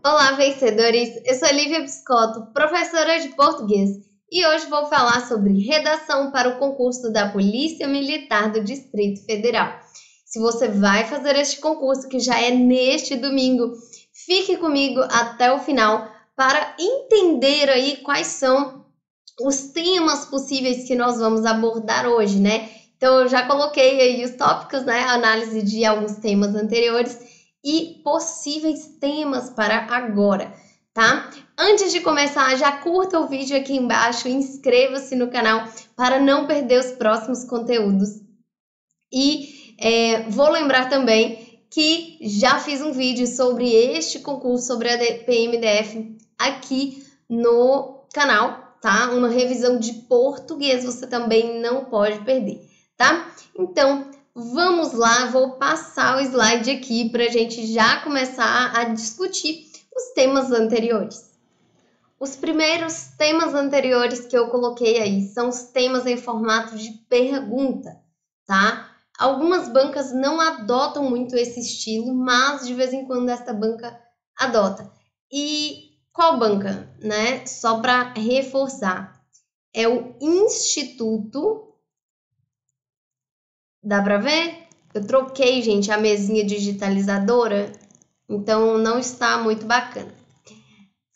Olá, vencedores! Eu sou Lívia Biscotto, professora de português, e hoje vou falar sobre redação para o concurso da Polícia Militar do Distrito Federal. Se você vai fazer este concurso, que já é neste domingo, fique comigo até o final para entender aí quais são os temas possíveis que nós vamos abordar hoje, né? Então, eu já coloquei aí os tópicos, né? Análise de alguns temas anteriores e possíveis temas para agora, tá? Antes de começar, já curta o vídeo aqui embaixo, inscreva-se no canal para não perder os próximos conteúdos. E vou lembrar também que já fiz um vídeo sobre este concurso, sobre a PMDF, aqui no canal, tá? Uma revisão de português, você também não pode perder, tá? Então, vamos lá, vou passar o slide aqui para a gente já começar a discutir os temas anteriores. Os primeiros temas anteriores que eu coloquei aí são os temas em formato de pergunta, tá? Algumas bancas não adotam muito esse estilo, mas de vez em quando esta banca adota. E qual banca, né? Só para reforçar, é o Instituto. Dá para ver? Eu troquei, gente, a mesinha digitalizadora, então não está muito bacana.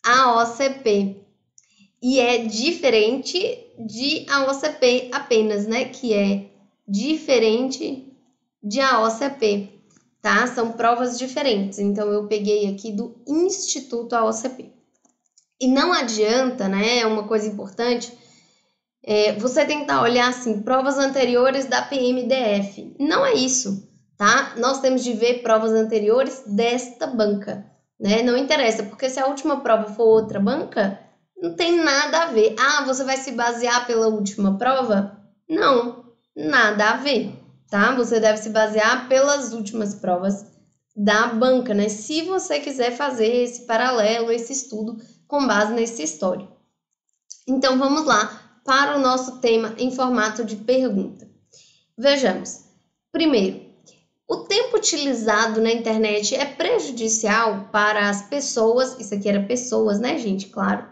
A OCP. E é diferente de a OCP apenas, né? Que é diferente de a OCP, tá? São provas diferentes. Então, eu peguei aqui do Instituto AOCP. E não adianta, né? É uma coisa importante. Você tentar olhar assim, provas anteriores da PMDF. Não é isso, tá? Nós temos de ver provas anteriores desta banca, né? Não interessa, porque se a última prova for outra banca, não tem nada a ver. Ah, você vai se basear pela última prova? Não, nada a ver, tá? Você deve se basear pelas últimas provas da banca, né? Se você quiser fazer esse paralelo, esse estudo com base nesse histórico. Então, vamos lá para o nosso tema em formato de pergunta. Vejamos. Primeiro, o tempo utilizado na internet é prejudicial para as pessoas, isso aqui era pessoas, né, gente? Claro.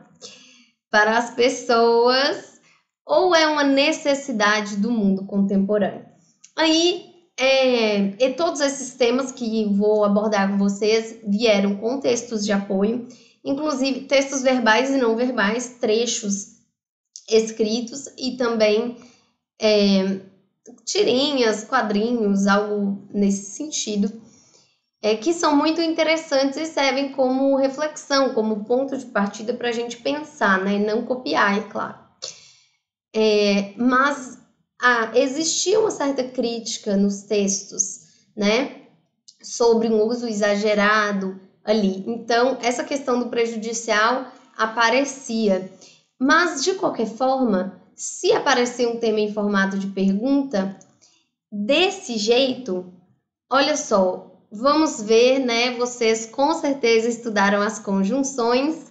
Para as pessoas, ou é uma necessidade do mundo contemporâneo? Aí, todos esses temas que vou abordar com vocês vieram com textos de apoio, inclusive textos verbais e não verbais, trechos escritos e também tirinhas, quadrinhos, algo nesse sentido, que são muito interessantes e servem como reflexão, como ponto de partida para a gente pensar, né? Não copiar, é claro. Mas existia uma certa crítica nos textos, né? Sobre um uso exagerado ali. Então, essa questão do prejudicial aparecia. Mas, de qualquer forma, se aparecer um tema em formato de pergunta, desse jeito, olha só, vamos ver, né? Vocês com certeza estudaram as conjunções.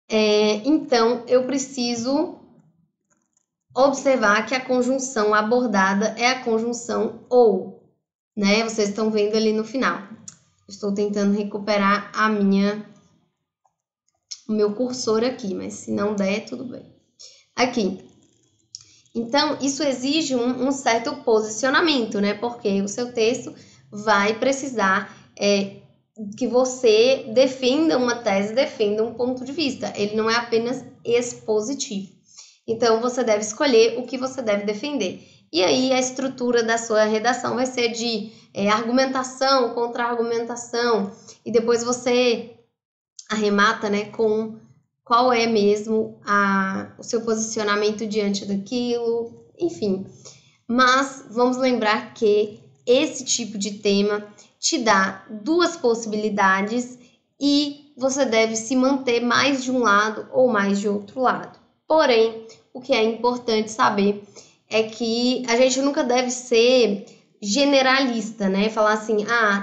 Então, eu preciso observar que a conjunção abordada é a conjunção ou, né? Vocês estão vendo ali no final. Estou tentando recuperar o meu cursor aqui, mas se não der, tudo bem. Aqui. Então, isso exige um certo posicionamento, né? Porque o seu texto vai precisar que você defenda uma tese, defenda um ponto de vista. Ele não é apenas expositivo. Então, você deve escolher o que você deve defender. E aí, a estrutura da sua redação vai ser de argumentação, contra-argumentação, e depois você arremata, né, com qual é mesmo o seu posicionamento diante daquilo, enfim. Mas vamos lembrar que esse tipo de tema te dá duas possibilidades e você deve se manter mais de um lado ou mais de outro lado. Porém, o que é importante saber é que a gente nunca deve ser generalista, né? Falar assim,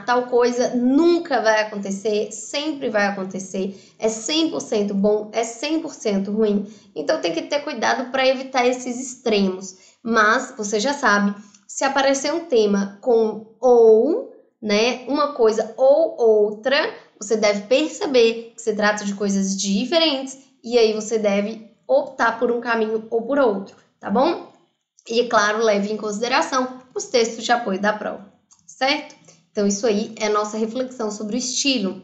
tal coisa nunca vai acontecer, sempre vai acontecer, é 100% bom, é 100% ruim. Então, tem que ter cuidado para evitar esses extremos. Mas, você já sabe, se aparecer um tema com ou, né, uma coisa ou outra, você deve perceber que se trata de coisas diferentes e aí você deve optar por um caminho ou por outro, tá bom? E, é claro, leve em consideração os textos de apoio da prova, certo? Então, isso aí é a nossa reflexão sobre o estilo.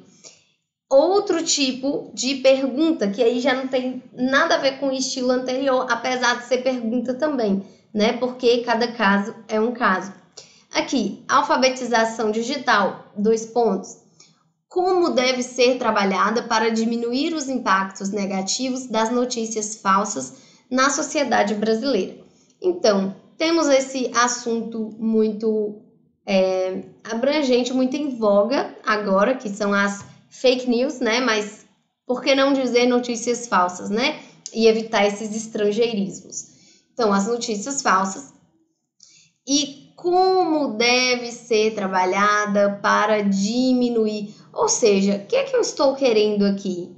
Outro tipo de pergunta, que aí já não tem nada a ver com o estilo anterior, apesar de ser pergunta também, né? Porque cada caso é um caso. Aqui, alfabetização digital, 2 pontos. Como deve ser trabalhada para diminuir os impactos negativos das notícias falsas na sociedade brasileira? Então, temos esse assunto muito abrangente, muito em voga agora, que são as fake news, né? Mas por que não dizer notícias falsas, né? E evitar esses estrangeirismos. Então, as notícias falsas e como deve ser trabalhada para diminuir. Ou seja, o que é que eu estou querendo aqui?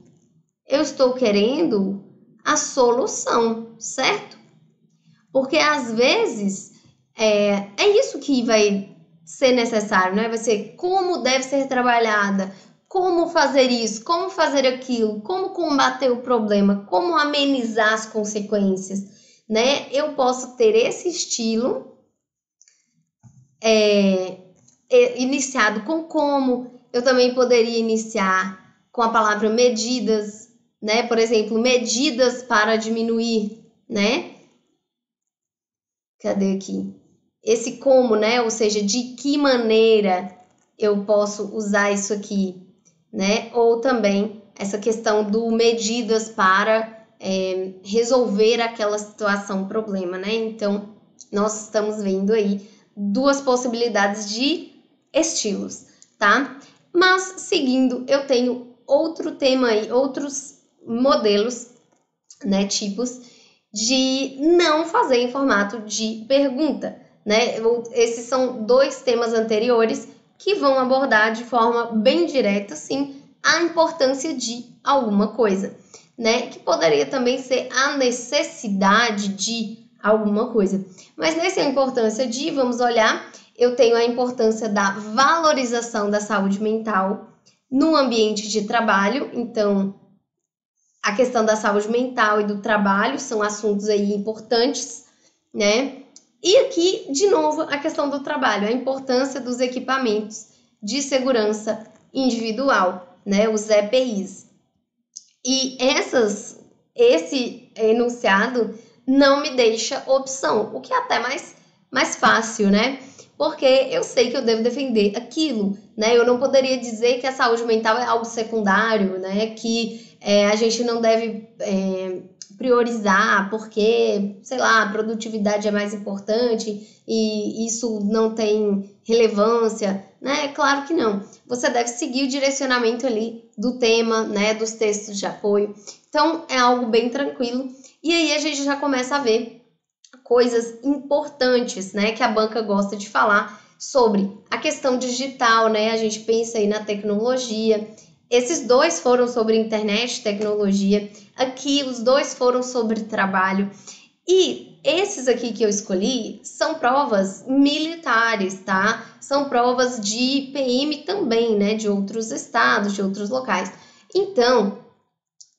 Eu estou querendo a solução, certo? Porque às vezes é isso que vai ser necessário, né? Vai ser como deve ser trabalhada, como fazer isso, como fazer aquilo, como combater o problema, como amenizar as consequências, né? Eu posso ter esse estilo iniciado com como, eu também poderia iniciar com a palavra medidas, né? Por exemplo, medidas para diminuir, né? Cadê aqui? Esse como, né? Ou seja, de que maneira eu posso usar isso aqui, né? Ou também essa questão do medidas para resolver aquela situação, problema, né? Então, nós estamos vendo aí 2 possibilidades de estilos, tá? Mas, seguindo, eu tenho outro tema aí, outros modelos, né, tipos de não fazer em formato de pergunta, né? Esses são 2 temas anteriores que vão abordar de forma bem direta, sim, a importância de alguma coisa, né? Que poderia também ser a necessidade de alguma coisa. Mas nessa importância de, vamos olhar, eu tenho a importância da valorização da saúde mental no ambiente de trabalho. Então, a questão da saúde mental e do trabalho são assuntos aí importantes, né? E aqui, de novo, a questão do trabalho, a importância dos equipamentos de segurança individual, né? Os EPIs. E esse enunciado não me deixa opção, o que é até mais fácil, né? Porque eu sei que eu devo defender aquilo, né? Eu não poderia dizer que a saúde mental é algo secundário, né? Que a gente não deve priorizar porque, sei lá, a produtividade é mais importante e isso não tem relevância, né? Claro que não. Você deve seguir o direcionamento ali do tema, né? Dos textos de apoio. Então, é algo bem tranquilo. E aí a gente já começa a ver coisas importantes, né? Que a banca gosta de falar sobre a questão digital, né? A gente pensa aí na tecnologia. Esses 2 foram sobre internet e tecnologia. Aqui, os 2 foram sobre trabalho. E esses aqui que eu escolhi são provas militares, tá? São provas de PM também, né? De outros estados, de outros locais. Então,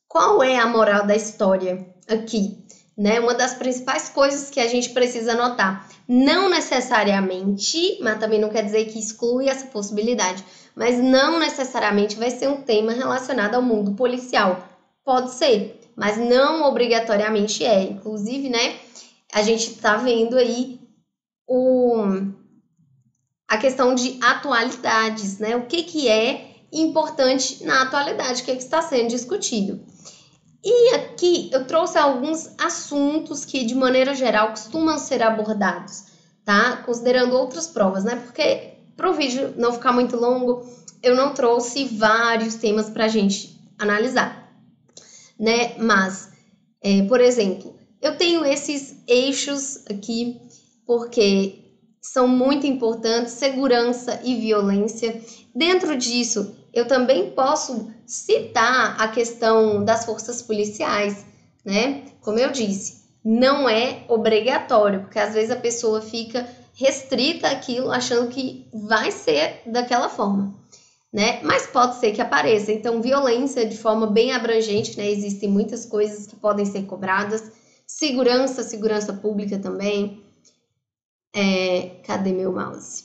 qual é a moral da história aqui? Né? Uma das principais coisas que a gente precisa notar, não necessariamente, mas também não quer dizer que exclui essa possibilidade, mas não necessariamente vai ser um tema relacionado ao mundo policial. Pode ser, mas não obrigatoriamente é. Inclusive, né, a gente está vendo aí a questão de atualidades, né? O que é importante na atualidade, o que está sendo discutido. E aqui eu trouxe alguns assuntos que, de maneira geral, costumam ser abordados, tá? Considerando outras provas, né? Porque para o vídeo não ficar muito longo, eu não trouxe vários temas para a gente analisar, né? Mas, por exemplo, eu tenho esses eixos aqui porque são muito importantes, segurança e violência. Dentro disso, eu também posso citar a questão das forças policiais, né? Como eu disse, não é obrigatório, porque às vezes a pessoa fica restrita àquilo, achando que vai ser daquela forma. né? Mas pode ser que apareça. Então, violência de forma bem abrangente, né? Existem muitas coisas que podem ser cobradas. Segurança pública também. Cadê meu mouse?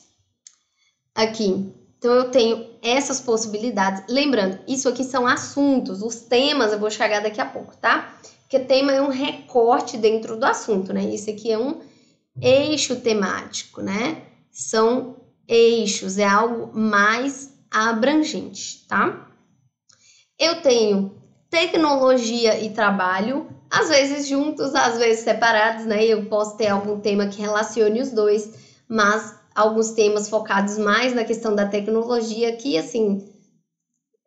Aqui. Então, eu tenho essas possibilidades. Lembrando, isso aqui são assuntos, os temas eu vou chegar daqui a pouco, tá? Porque tema é um recorte dentro do assunto, né? Isso aqui é um eixo temático, né? São eixos, é algo mais abrangente, tá? Eu tenho tecnologia e trabalho, às vezes juntos, às vezes separados, né? Eu posso ter algum tema que relacione os dois, mas alguns temas focados mais na questão da tecnologia, que, assim,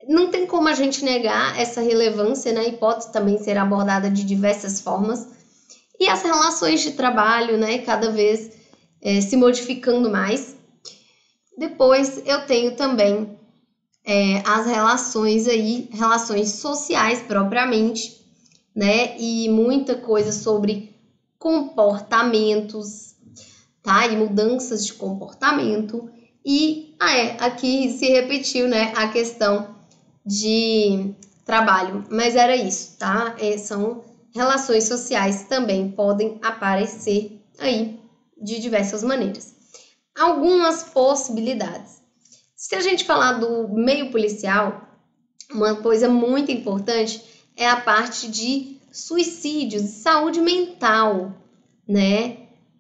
não tem como a gente negar essa relevância, né? E pode também ser abordada de diversas formas. E as relações de trabalho, né? Cada vez se modificando mais. Depois eu tenho também as relações sociais propriamente, né? E muita coisa sobre comportamentos, tá? E mudanças de comportamento. E aqui se repetiu, né? A questão de trabalho, mas era isso, tá? São relações sociais também podem aparecer aí de diversas maneiras. Algumas possibilidades. Se a gente falar do meio policial, uma coisa muito importante é a parte de suicídios, saúde mental, né?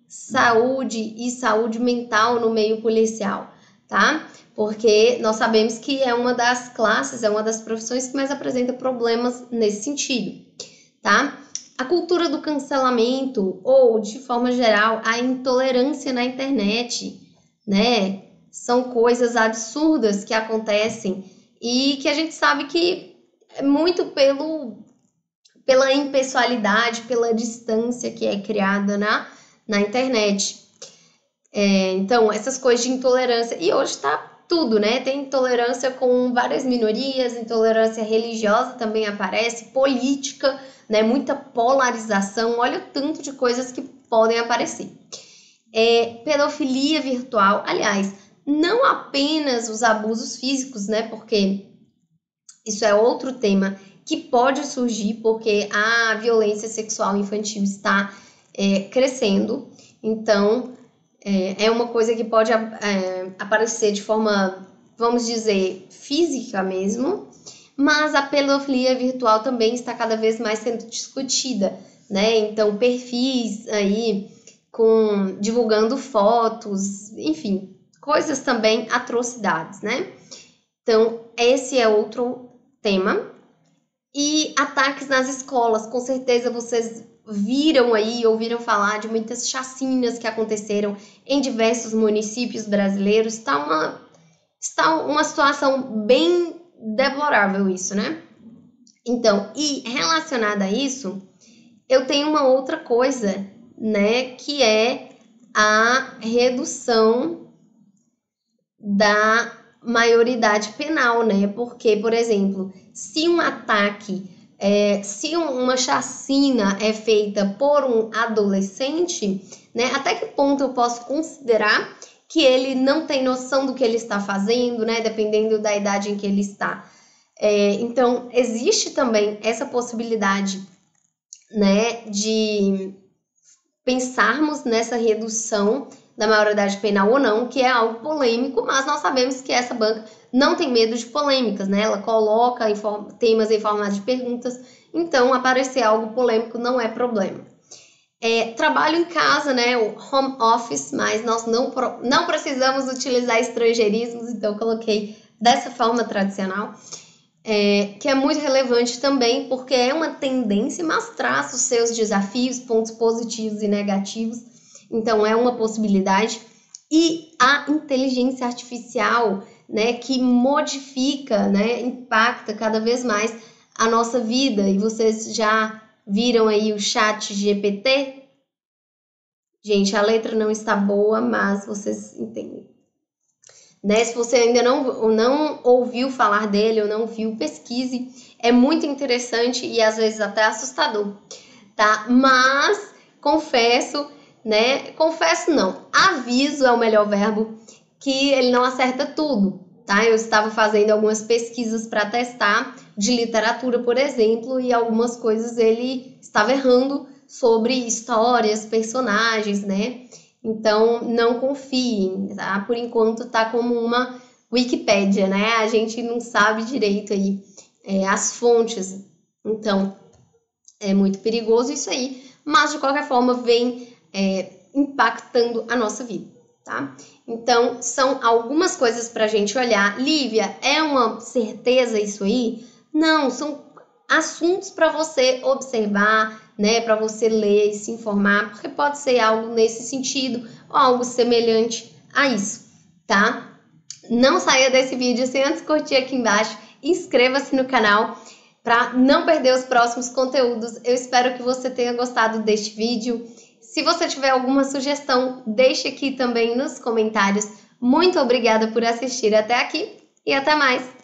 Saúde e saúde mental no meio policial, tá? Porque nós sabemos que é uma das classes, é uma das profissões que mais apresenta problemas nesse sentido, tá? A cultura do cancelamento ou, de forma geral, a intolerância na internet, né? São coisas absurdas que acontecem e que a gente sabe que é muito pela impessoalidade, pela distância que é criada na internet. Então, essas coisas de intolerância. E hoje tá tudo, né? Tem intolerância com várias minorias, intolerância religiosa também aparece, política, né? Muita polarização. Olha o tanto de coisas que podem aparecer. Pedofilia virtual. Aliás, não apenas os abusos físicos, né? Porque isso é outro tema que pode surgir porque a violência sexual infantil está crescendo. Então, é uma coisa que pode aparecer de forma, vamos dizer, física mesmo, mas a pedofilia virtual também está cada vez mais sendo discutida, né? Então, perfis aí divulgando fotos, enfim, coisas também, atrocidades, né? Então, esse é outro tema. E ataques nas escolas, com certeza vocês viram aí, ouviram falar de muitas chacinas que aconteceram em diversos municípios brasileiros. Está uma situação bem deplorável isso, né? Então, e relacionada a isso, eu tenho uma outra coisa, né, que é a redução da maioridade penal, né? Porque, por exemplo, se um ataque, se uma chacina é feita por um adolescente, né? Até que ponto eu posso considerar que ele não tem noção do que ele está fazendo, né? Dependendo da idade em que ele está. Então, existe também essa possibilidade, né? De pensarmos nessa redução da maioridade penal ou não, que é algo polêmico, mas nós sabemos que essa banca não tem medo de polêmicas, né? Ela coloca temas em formato de perguntas, então aparecer algo polêmico não é problema. Trabalho em casa, né? O home office, mas nós não precisamos utilizar estrangeirismos, então eu coloquei dessa forma tradicional, que é muito relevante também, porque é uma tendência, mas traz os seus desafios, pontos positivos e negativos. Então, é uma possibilidade. E a inteligência artificial, né, que modifica, né, impacta cada vez mais a nossa vida. E vocês já viram aí o chat GPT? Gente, a letra não está boa, mas vocês entendem. Né? Se você ainda não ouviu falar dele ou não viu, pesquise. É muito interessante e às vezes até assustador, tá? Mas, confesso, né? Confesso não, aviso é o melhor verbo, que ele não acerta tudo, tá? Eu estava fazendo algumas pesquisas para testar de literatura, por exemplo, e algumas coisas ele estava errando sobre histórias, personagens, né? Então, não confiem, tá? Por enquanto tá como uma Wikipédia, né? A gente não sabe direito aí as fontes. Então, é muito perigoso isso aí, mas de qualquer forma vem impactando a nossa vida, tá? Então, são algumas coisas para a gente olhar. Lívia, é uma certeza isso aí? Não, são assuntos para você observar, né? Para você ler e se informar, porque pode ser algo nesse sentido ou algo semelhante a isso, tá? Não saia desse vídeo sem antes curtir aqui embaixo, inscreva-se no canal para não perder os próximos conteúdos. Eu espero que você tenha gostado deste vídeo. Se você tiver alguma sugestão, deixe aqui também nos comentários. Muito obrigada por assistir até aqui e até mais!